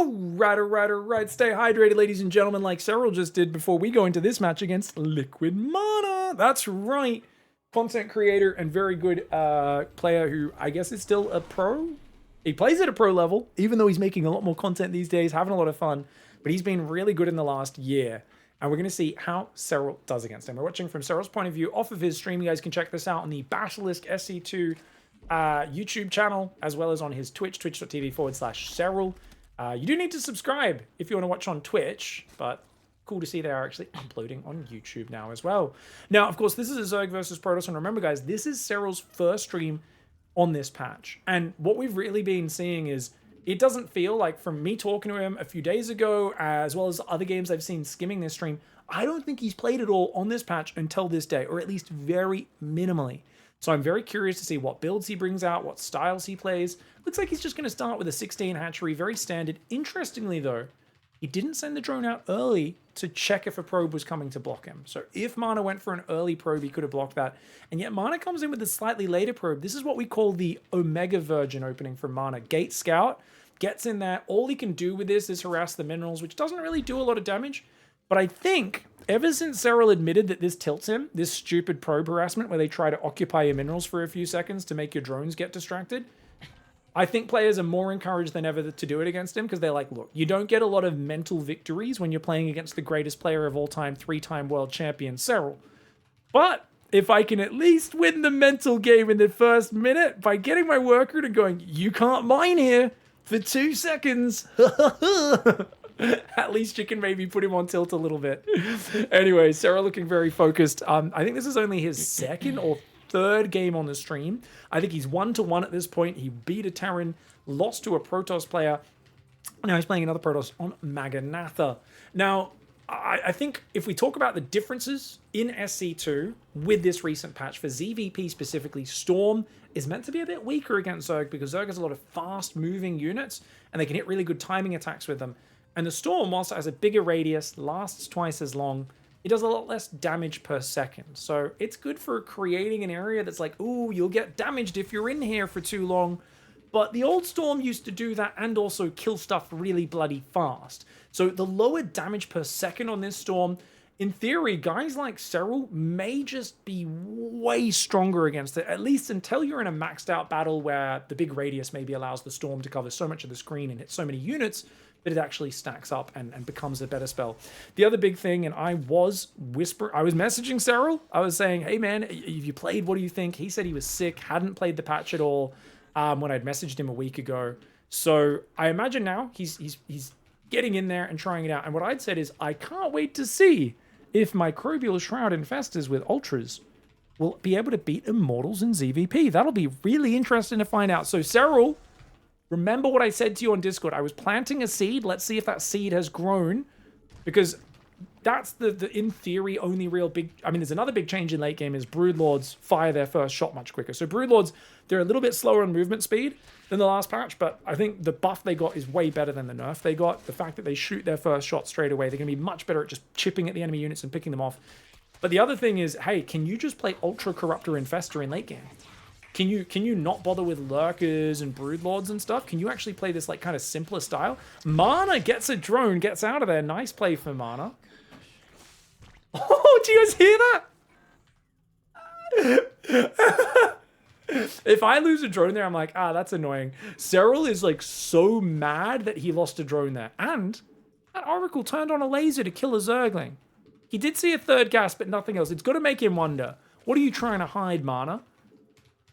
All right. Stay hydrated, ladies and gentlemen, like Serral just did before we go into this match against Liquid Mana. That's right. Content creator and very good player who I guess is still a pro. He plays at a pro level, even though he's making a lot more content these days, having a lot of fun. But he's been really good in the last year. And we're going to see how Serral does against him. We're watching from Serral's point of view off of his stream. You guys can check this out on the Basilisk SC2 YouTube channel, as well as on his Twitch, twitch.tv/Serral. You do need to subscribe if you want to watch on Twitch, but cool to see they are actually uploading on YouTube now as well. Now, of course, this is a Zerg versus Protoss, and remember, guys, this is Serral's first stream on this patch. And what we've really been seeing is it doesn't feel like, from me talking to him a few days ago, as well as other games I've seen skimming this stream, I don't think he's played it all on this patch until this day, or at least very minimally. So I'm very curious to see what builds he brings out, what styles he plays. Looks like he's just going to start with a 16 hatchery, very standard. Interestingly, though, he didn't send the drone out early to check if a probe was coming to block him. So if Mana went for an early probe, he could have blocked that. And yet Mana comes in with a slightly later probe. This is what we call the Omega Virgin opening from Mana. Gate Scout gets in there. All he can do with this is harass the minerals, which doesn't really do a lot of damage. But I think ever since Serral admitted that this tilts him, this stupid probe harassment where they try to occupy your minerals for a few seconds to make your drones get distracted, I think players are more encouraged than ever to do it against him, because they're like, look, you don't get a lot of mental victories when you're playing against the greatest player of all time, 3-time world champion Serral. But if I can at least win the mental game in the first minute by getting my worker to going, you can't mine here for 2 seconds, at least you can maybe put him on tilt a little bit. Anyway, Serral looking very focused. I think this is only his second or third game on the stream. I think he's 1-1 at this point. He beat a Terran, lost to a Protoss player. Now he's playing another Protoss on Maganatha. Now, I think if we talk about the differences in SC2 with this recent patch, for ZVP specifically, Storm is meant to be a bit weaker against Zerg, because Zerg has a lot of fast-moving units, and they can hit really good timing attacks with them. And the Storm, whilst it has a bigger radius, lasts twice as long, it does a lot less damage per second. So it's good for creating an area that's like, ooh, you'll get damaged if you're in here for too long. But the old Storm used to do that and also kill stuff really bloody fast. So the lower damage per second on this Storm, in theory, guys like Serral may just be way stronger against it, at least until you're in a maxed out battle where the big radius maybe allows the Storm to cover so much of the screen and hit so many units that it actually stacks up and becomes a better spell. The other big thing, and I was messaging Serral. I was saying, hey man, have you played? What do you think? He said he was sick, hadn't played the patch at all when I'd messaged him a week ago. So I imagine now he's getting in there and trying it out. And what I'd said is, I can't wait to see if Microbial Shroud Infestors with Ultras will be able to beat Immortals in ZVP. That'll be really interesting to find out. So Serral, remember what I said to you on Discord. I was planting a seed. Let's see if that seed has grown, because that's the in theory only real big. I mean, there's another big change in late game is Broodlords fire their first shot much quicker. So Broodlords, they're a little bit slower on movement speed than the last patch, but I think the buff they got is way better than the nerf they got. The fact that they shoot their first shot straight away, they're going to be much better at just chipping at the enemy units and picking them off. But the other thing is, hey, can you just play Ultra Corruptor Infestor in late game? Can you not bother with Lurkers and Broodlords and stuff? Can you actually play this like kind of simpler style? Mana gets a drone, gets out of there. Nice play for Mana. Oh, do you guys hear that? If I lose a drone there, I'm like, that's annoying. Serral is like so mad that he lost a drone there. And that Oracle turned on a laser to kill a Zergling. He did see a third gas, but nothing else. It's got to make him wonder, what are you trying to hide, Mana?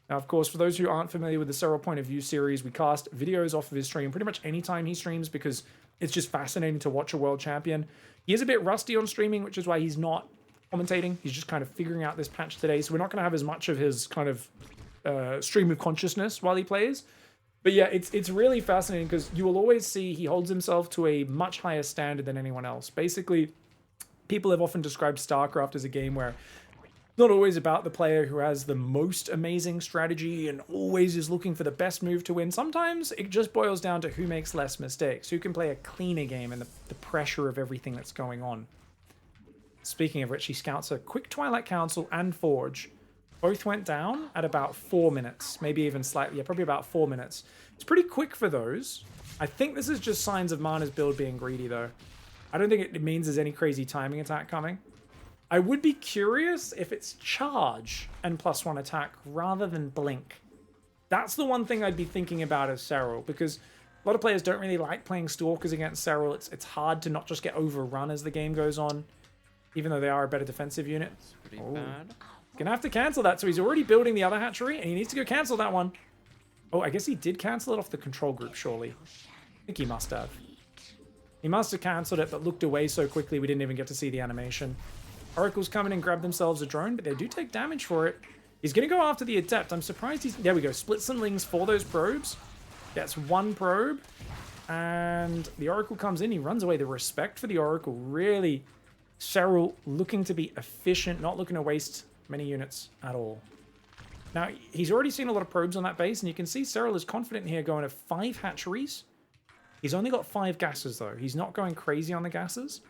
Now, of course, for those who aren't familiar with the Serral Point of View series, we cast videos off of his stream pretty much anytime he streams, because it's just fascinating to watch a world champion. He is a bit rusty on streaming, which is why he's not commentating. He's just kind of figuring out this patch today, so we're not going to have as much of his kind of stream of consciousness while he plays. But yeah, it's really fascinating, because you will always see he holds himself to a much higher standard than anyone else. Basically, people have often described StarCraft as a game where not always about the player who has the most amazing strategy and always is looking for the best move to win. Sometimes it just boils down to who makes less mistakes, who can play a cleaner game and the pressure of everything that's going on. Speaking of which, he scouts a quick Twilight Council and Forge. Both went down at about 4 minutes, maybe even slightly, yeah, probably about 4 minutes. It's pretty quick for those. I think this is just signs of Mana's build being greedy, though. I don't think it means there's any crazy timing attack coming. I would be curious if it's charge and +1 attack rather than blink. That's the one thing I'd be thinking about as Serral, because a lot of players don't really like playing Stalkers against Serral. It's hard to not just get overrun as the game goes on, even though they are a better defensive unit. It's pretty bad. Gonna have to cancel that, so he's already building the other hatchery, and he needs to go cancel that one. Oh, I guess he did cancel it off the control group, surely. I think he must have. He must have cancelled it, but looked away so quickly we didn't even get to see the animation. Oracles come in and grab themselves a drone, but they do take damage for it. He's going to go after the Adept. I'm surprised he's... There we go. Split some lings for those probes. Gets one probe. And the Oracle comes in. He runs away. The respect for the Oracle. Really, Serral looking to be efficient, not looking to waste many units at all. Now, he's already seen a lot of probes on that base, and you can see Serral is confident here going to 5 hatcheries. He's only got 5 gases, though. He's not going crazy on the gases.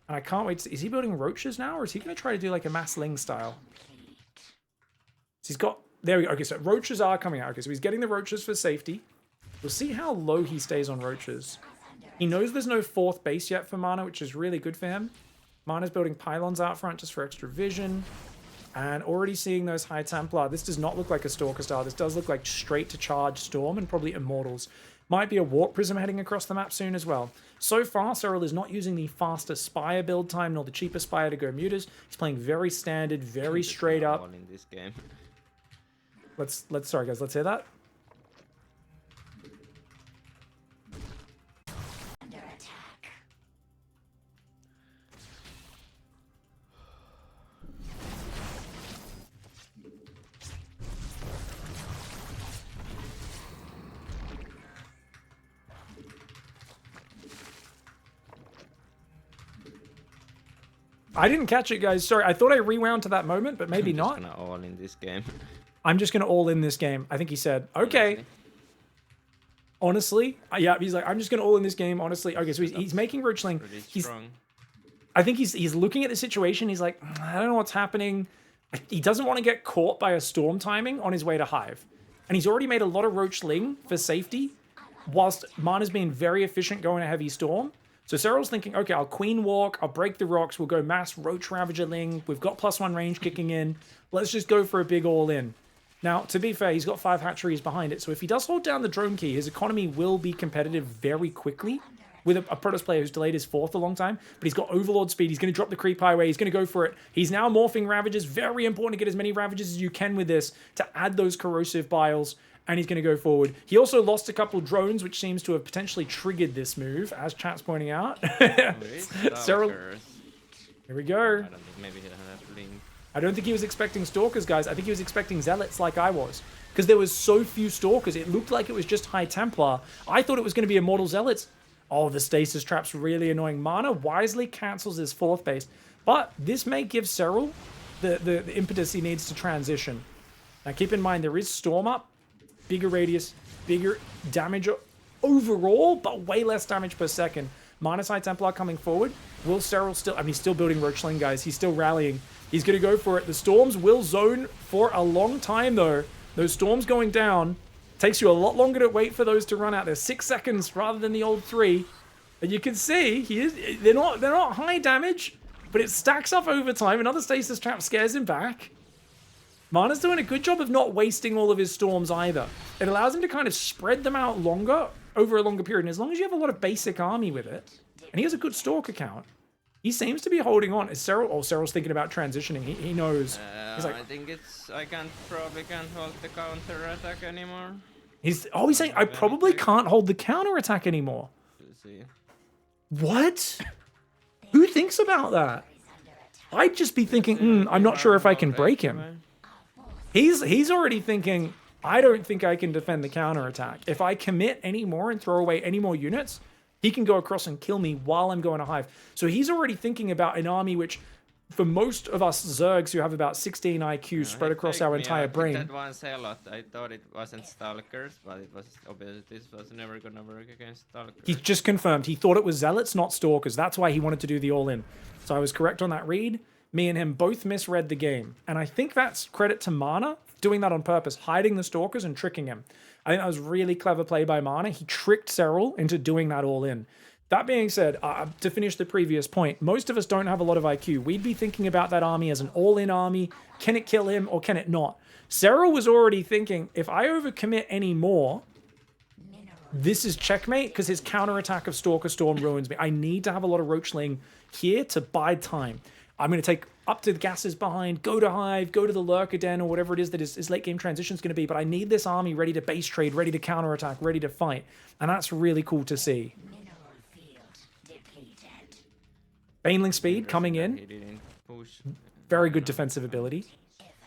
And I can't wait to see... Is he building roaches now, or is he going to try to do like a mass ling style? So he's got... There we go. Okay, so roaches are coming out. Okay, so he's getting the roaches for safety. We'll see how low he stays on roaches. He knows there's no 4th base yet for Mana, which is really good for him. Mana's building pylons out front just for extra vision. And already seeing those High Templar. This does not look like a Stalker style. This does look like straight to charge Storm and probably Immortals. Might be a Warp Prism heading across the map soon as well. So far, Serral is not using the faster Spire build time nor the cheaper Spire to go mutas. He's playing very standard, very straight up. In this game. Sorry guys, let's hear that. I didn't catch it, guys. Sorry, I thought I rewound to that moment, but maybe not. I'm just gonna all in this game. I'm just gonna all in this game. I think he said, okay. Honestly, yeah, he's like, I'm just gonna all in this game, honestly. Okay, so he's making Roachling. I think he's looking at the situation. He's like, I don't know what's happening. He doesn't want to get caught by a storm timing on his way to Hive. And he's already made a lot of Roachling for safety, whilst Mana's been very efficient going a heavy storm. So Serral's thinking, okay, I'll Queen Walk, I'll break the rocks, we'll go mass Roach Ravager Ling, we've got +1 range kicking in, let's just go for a big all-in. Now, to be fair, he's got 5 hatcheries behind it, so if he does hold down the drone key, his economy will be competitive very quickly with a Protoss player who's delayed his 4th a long time, but he's got Overlord speed, he's going to drop the Creep Highway, he's going to go for it. He's now morphing Ravagers, very important to get as many Ravagers as you can with this to add those corrosive biles. And he's going to go forward. He also lost a couple drones, which seems to have potentially triggered this move, as chat's pointing out. Serral. Here we go. I don't think maybe he'll have Link. I don't think he was expecting Stalkers, guys. I think he was expecting Zealots like I was. Because there was so few Stalkers. It looked like it was just High Templar. I thought it was going to be Immortal Zealots. Oh, the Stasis Trap's really annoying. Mana wisely cancels his 4th base. But this may give Serral the impetus he needs to transition. Now keep in mind, there is Storm up. Bigger radius, bigger damage overall, but way less damage per second. Minus High Templar coming forward. Will Serral still... I mean, he's still building Roachling, guys. He's still rallying. He's going to go for it. The Storms will zone for a long time, though. Those Storms going down. Takes you a lot longer to wait for those to run out. There's 6 seconds rather than the old 3. And you can see, they're not high damage, but it stacks up over time. Another Stasis Trap scares him back. Mana's doing a good job of not wasting all of his storms either. It allows him to kind of spread them out longer, over a longer period. And as long as you have a lot of basic army with it, and he has a good Stalker count, he seems to be holding on. Is Serral? Oh, Serral's thinking about transitioning. He knows. He's like, I think I probably can't hold the counter attack anymore. He's saying, I probably can't hold the counter attack anymore. Let's see. What? Who thinks about that? I'd just be thinking, I'm not sure if I can break him. He's already thinking, I don't think I can defend the counterattack. If I commit any more and throw away any more units, he can go across and kill me while I'm going to Hive. So he's already thinking about an army which, for most of us Zergs who have about 16 IQ spread across our entire brain. That one Zealot, I thought it wasn't Stalkers, but it was obviously this was never gonna work against Stalkers. He just confirmed. He thought it was Zealots, not Stalkers. That's why he wanted to do the all-in. So I was correct on that read. Me and him both misread the game. And I think that's credit to Mana doing that on purpose, hiding the Stalkers and tricking him. I think that was really clever play by Mana. He tricked Serral into doing that all in. That being said, to finish the previous point, most of us don't have a lot of IQ. We'd be thinking about that army as an all-in army. Can it kill him or can it not? Serral was already thinking, if I overcommit any more, this is checkmate because his counterattack of Stalker Storm ruins me. I need to have a lot of Roachling here to bide time. I'm going to take up to the gases behind, go to Hive, go to the Lurker Den or whatever it is that his late game transition is going to be. But I need this army ready to base trade, ready to counterattack, ready to fight. And that's really cool to see. Baneling speed coming in. Very good defensive ability.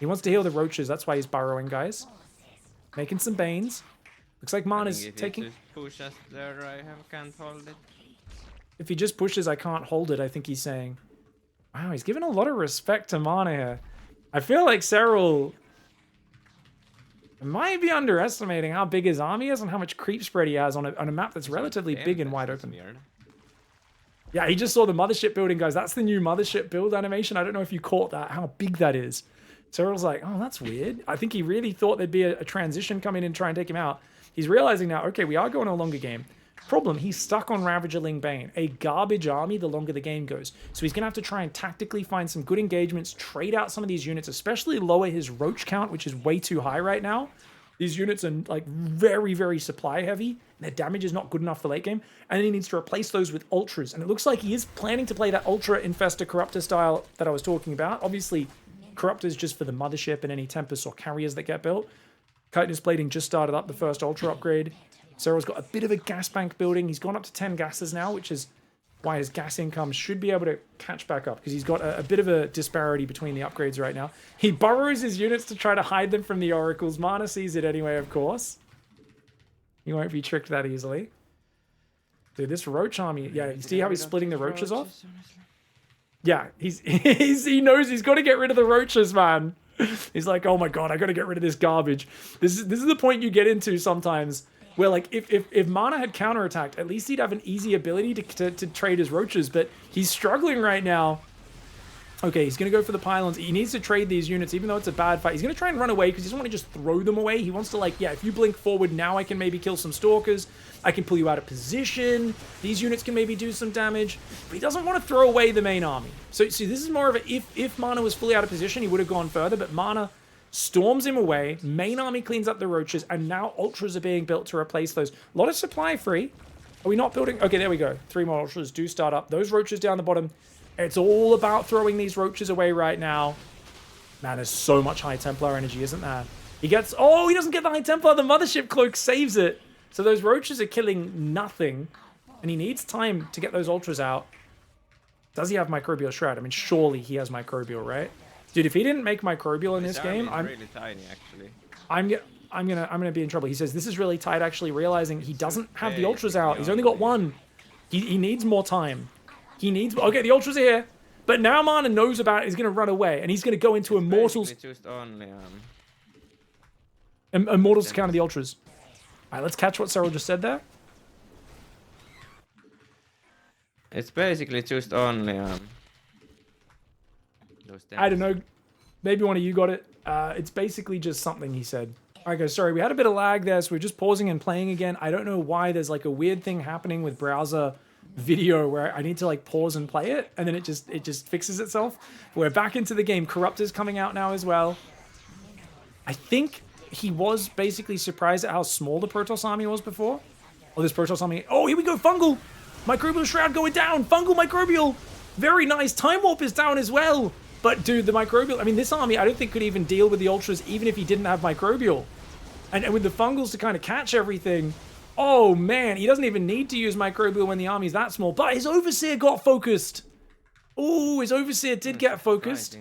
He wants to heal the roaches. That's why he's burrowing, guys. Making some Banes. Looks like Mana's taking... Push us there, can't hold it. If he just pushes, I can't hold it, I think he's saying. Wow, he's giving a lot of respect to Mana here. I feel like Serral might be underestimating how big his army is and how much creep spread he has on a map that's relatively big and wide open. Yeah, he just saw the mothership building, guys. That's the new mothership build animation. I don't know if you caught that, how big that is. Serral's like, oh, that's weird. I think he really thought there'd be a transition come in and try and take him out. He's realizing now, okay, we are going a longer game. Problem, he's stuck on Ravagerling Bane, a garbage army the longer the game goes. So he's going to have to try and tactically find some good engagements, trade out some of these units, especially lower his roach count, which is way too high right now. These units are like very, very supply heavy, and their damage is not good enough for late game. And then he needs to replace those with ultras. And it looks like he is planning to play that ultra infestor corruptor style that I was talking about. Obviously, corruptors just for the mothership and any Tempest or carriers that get built. Chitinous Plating just started up the first ultra upgrade. Serral's got a bit of a gas bank building. He's gone up to 10 gases now, which is why his gas income should be able to catch back up, because he's got a bit of a disparity between the upgrades right now. He burrows his units to try to hide them from the oracles. Mana sees it anyway, of course. He won't be tricked that easily. Dude, this roach army, yeah, you see how he's splitting the roaches off? Yeah, he knows he's got to get rid of the roaches, man. He's like, oh my god, I got to get rid of this garbage. This is the point you get into sometimes, where like if Mana had counterattacked, at least he'd have an easy ability to trade his roaches, but he's struggling right now. Okay, he's going to go for the pylons. He needs to trade these units, even though it's a bad fight. He's going to try and run away because he doesn't want to just throw them away. He wants to, like, yeah, if you blink forward now, I can maybe kill some stalkers. I can pull you out of position. These units can maybe do some damage. But he doesn't want to throw away the main army. So, see, this is more of a, if Mana was fully out of position, he would have gone further. But Mana storms him away. Main army cleans up the roaches. And now ultras are being built to replace those. A lot of supply free. Are we not building? Okay, there we go. 3 more ultras do start up. Those roaches down the bottom. It's all about throwing these roaches away right now. Man, there's so much High Templar energy, isn't there? He gets... Oh, he doesn't get the High Templar. The Mothership Cloak saves it. So those roaches are killing nothing. And he needs time to get those ultras out. Does he have Microbial Shroud? I mean, surely he has Microbial, right? Dude, if he didn't make Microbial in this game... I'm really tiny, actually. I'm gonna be in trouble. He says, this is really tight, actually, realizing he doesn't have the ultras out. He's only got 1. He needs more time. He needs... Okay, the ultras are here. But now Mana knows about it. He's going to run away. And he's going to go into Immortals... Just only, Immortals to counter the ultras. Alright, let's catch what Serral just said there. It's basically just only... I don't know. Maybe one of you got it. It's basically just something he said. Alright guys, sorry. We had a bit of lag there, so we're just pausing and playing again. I don't know why there's like a weird thing happening with browser video where I need to like pause and play it, and then it just fixes itself. We're back into the game. Corruptor's coming out now as well. I think he was basically surprised at how small the Protoss army was before. Oh, this Protoss army. Oh, here we go. Fungal. Microbial Shroud going down. Fungal Microbial. Very nice. Time Warp is down as well. But dude, the Microbial, I mean, this army I don't think could even deal with the Ultras even if he didn't have Microbial. And with the Fungals to kind of catch everything. Oh man, he doesn't even need to use Microbial when the army's that small. But his Overseer got focused. Oh, his Overseer did get focused.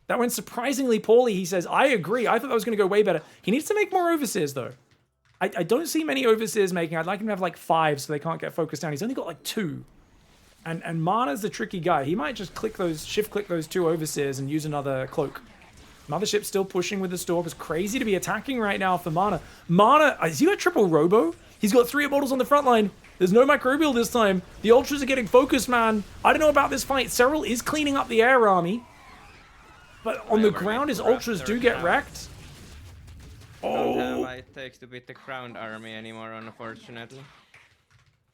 That went surprisingly poorly, he says. I agree. I thought that was going to go way better. He needs to make more Overseers, though. I don't see many Overseers making. I'd like him to have like 5 so they can't get focused down. He's only got like 2. And Mana's the tricky guy. He might just shift-click those 2 Overseers and use another Cloak. Mothership's still pushing with the Stalkers. Crazy to be attacking right now for Mana. Mana, has he got triple Robo? He's got 3 Immortals on the front line. There's no Microbial this time. The Ultras are getting focused, man. I don't know about this fight. Serral is cleaning up the air army. But on the ground, his Ultras do get wrecked. Oh, what it takes to beat the ground army anymore, unfortunately.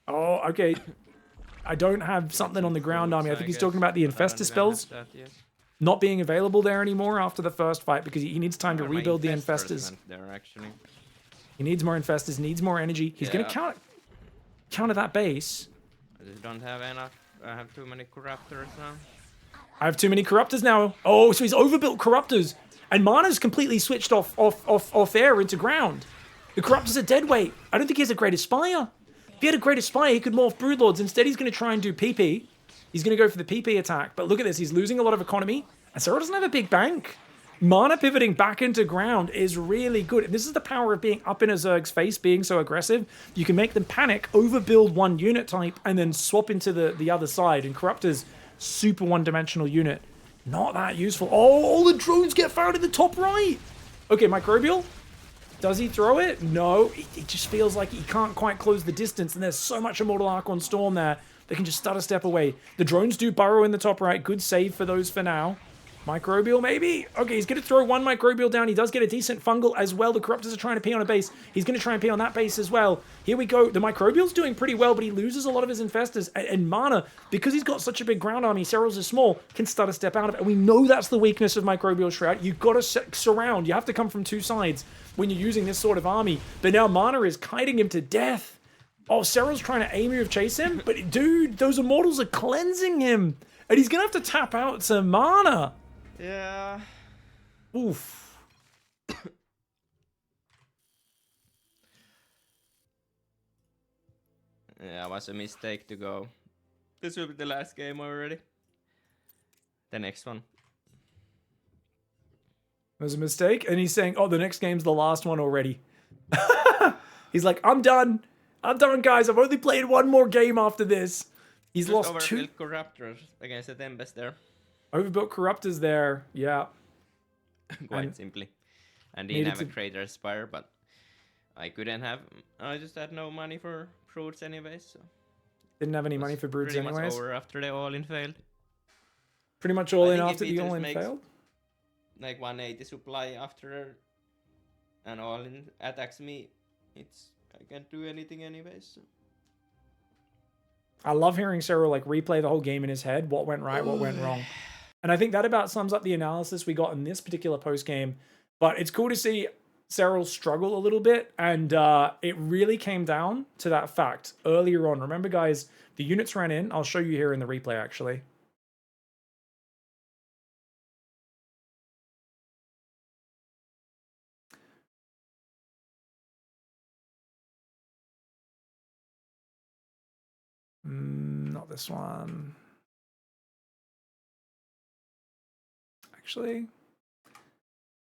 Oh, okay. I don't have something on the ground army. I think he's talking about the infestor spells not being available there anymore after the first fight because he needs time to rebuild the infestors. There, actually. He needs more infestors, needs more energy. He's going to counter that base. I just don't have enough. I have too many corruptors now. I have too many corruptors now. Oh, so he's overbuilt corruptors. And Mana's completely switched off air into ground. The corruptors are dead weight. I don't think he has a Great Aspire. If he had a Great Aspire, he could morph Broodlords. Instead, he's going to try and do PP. He's going to go for the PP attack. But look at this. He's losing a lot of economy. And Serral doesn't have a big bank. Mana pivoting back into ground is really good. And this is the power of being up in a Zerg's face, being so aggressive. You can make them panic, overbuild one unit type, and then swap into the other side. And Corruptor's super one-dimensional unit. Not that useful. Oh, all the drones get found in the top right. Okay, Microbial. Does he throw it? No. It just feels like he can't quite close the distance. And there's so much Immortal Archon Storm there. They can just start a step away. The drones do burrow in the top right. Good save for those for now. Microbial, maybe? Okay, he's going to throw one Microbial down. He does get a decent fungal as well. The Corruptors are trying to pee on a base. He's going to try and pee on that base as well. Here we go. The Microbial's doing pretty well, but he loses a lot of his infestors. And Mana, because he's got such a big ground army, Serral's is small, can start a step out of it. And we know that's the weakness of Microbial Shroud. You've got to surround. You have to come from two sides when you're using this sort of army. But now Mana is kiting him to death. Oh, Serral's trying to aim of chase him. But dude, those Immortals are cleansing him. And he's going to have to tap out some Mana. Yeah. Oof. Yeah, it was a mistake to go. This will be the last game already. The next one. It was a mistake, and he's saying, oh, the next game's the last one already. He's like, I'm done. I'm done, guys. I've only played one more game after this. He's just lost two. Corruptors against the Tempest there. Overbuilt Corruptors there, yeah. Quite simply. And didn't have a Greater Aspire, but I couldn't have. I just had no money for Broods anyways, so. Didn't have any money for Broods anyways. Pretty much over after the all-in failed. Pretty much all in after the all-in failed? Like 180 supply after an all-in attacks me. I can't do anything anyways, so. I love hearing Serral like replay the whole game in his head. What went right, what went wrong. And I think that about sums up the analysis we got in this particular post game. But it's cool to see Serral struggle a little bit. And it really came down to that fact earlier on. Remember, guys, the units ran in. I'll show you here in the replay, actually. Not this one. Actually.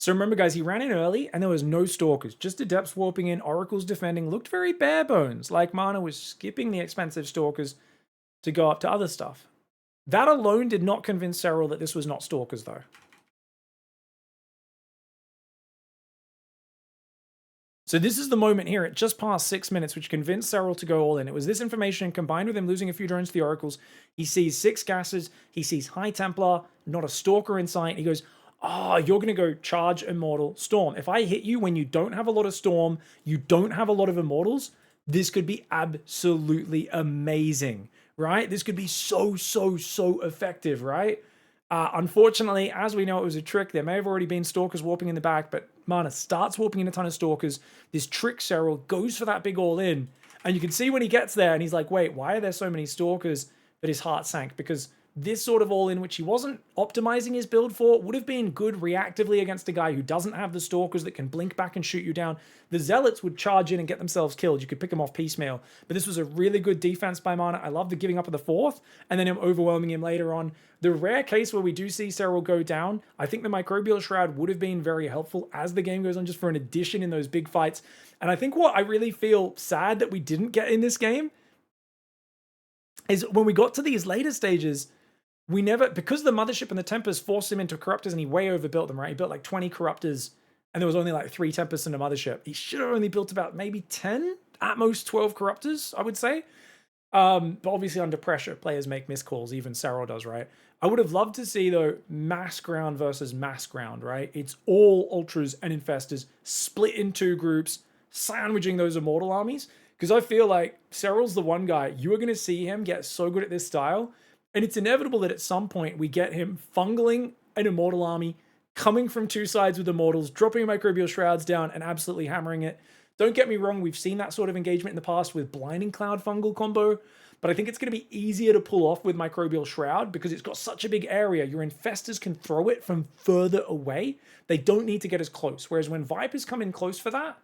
So remember, guys, he ran in early and there was no Stalkers. Just Adepts warping in, Oracles defending. Looked very bare bones. Like Mana was skipping the expensive Stalkers to go up to other stuff. That alone did not convince Serral that this was not Stalkers, though. So this is the moment here at just past 6 minutes, which convinced Serral to go all in. It was this information combined with him losing a few drones to the Oracles. He sees 6 gases. He sees High Templar, not a Stalker in sight. He goes, oh, you're going to go charge Immortal Storm. If I hit you when you don't have a lot of Storm, you don't have a lot of Immortals, this could be absolutely amazing, right? This could be so effective, right? Unfortunately, as we know, it was a trick. There may have already been Stalkers warping in the back, but Mana starts warping in a ton of Stalkers. This trick Serral goes for that big all-in. And you can see when he gets there, and he's like, wait, why are there so many Stalkers? That his heart sank. Because this sort of all-in, which he wasn't optimizing his build for, would have been good reactively against a guy who doesn't have the Stalkers that can blink back and shoot you down. The Zealots would charge in and get themselves killed. You could pick them off piecemeal. But this was a really good defense by Mana. I love the giving up of the 4th, and then him overwhelming him later on. The rare case where we do see Serral go down, I think the Microbial Shroud would have been very helpful as the game goes on, just for an addition in those big fights. And I think what I really feel sad that we didn't get in this game is when we got to these later stages, we never, because the Mothership and the Tempest forced him into Corruptors and he way overbuilt them, right? He built like 20 Corruptors and there was only like 3 Tempests in the Mothership. He should have only built about maybe 10, at most 12 Corruptors, I would say. But obviously under pressure, players make miscalls, even Serral does, right? I would have loved to see, though, mass ground versus mass ground, right? It's all ultras and infestors split in 2 groups, sandwiching those immortal armies. Because I feel like Serral's the one guy, you are going to see him get so good at this style. And it's inevitable that at some point we get him fungling an immortal army, coming from 2 sides with immortals, dropping microbial shrouds down and absolutely hammering it. Don't get me wrong, we've seen that sort of engagement in the past with Blinding Cloud fungal combo, but I think it's going to be easier to pull off with Microbial Shroud because it's got such a big area. Your infestors can throw it from further away. They don't need to get as close. Whereas when Vipers come in close for that,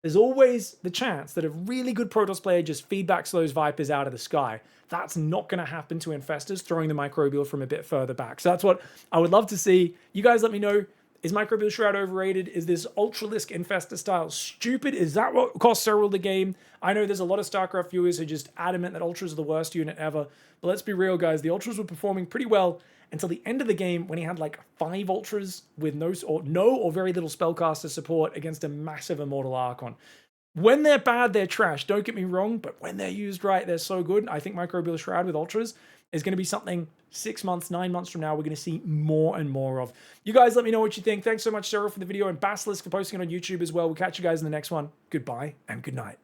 there's always the chance that a really good Protoss player just feedbacks those Vipers out of the sky. That's not going to happen to infestors throwing the Microbial from a bit further back. So that's what I would love to see. You guys let me know. Is Microbial Shroud overrated? Is this Ultralisk Infestor style stupid? Is that what cost Serral the game? I know there's a lot of StarCraft viewers who are just adamant that Ultras are the worst unit ever. But let's be real, guys. The Ultras were performing pretty well until the end of the game when he had like 5 Ultras with no or very little Spellcaster support against a massive Immortal Archon. When they're bad, they're trash. Don't get me wrong, but when they're used right, they're so good. I think Microbial Shroud with Ultras is going to be something 6 months, 9 months from now, we're going to see more and more of. You guys let me know what you think. Thanks so much, Serral, for the video, and Basilisk for posting it on YouTube as well. We'll catch you guys in the next one. Goodbye and good night.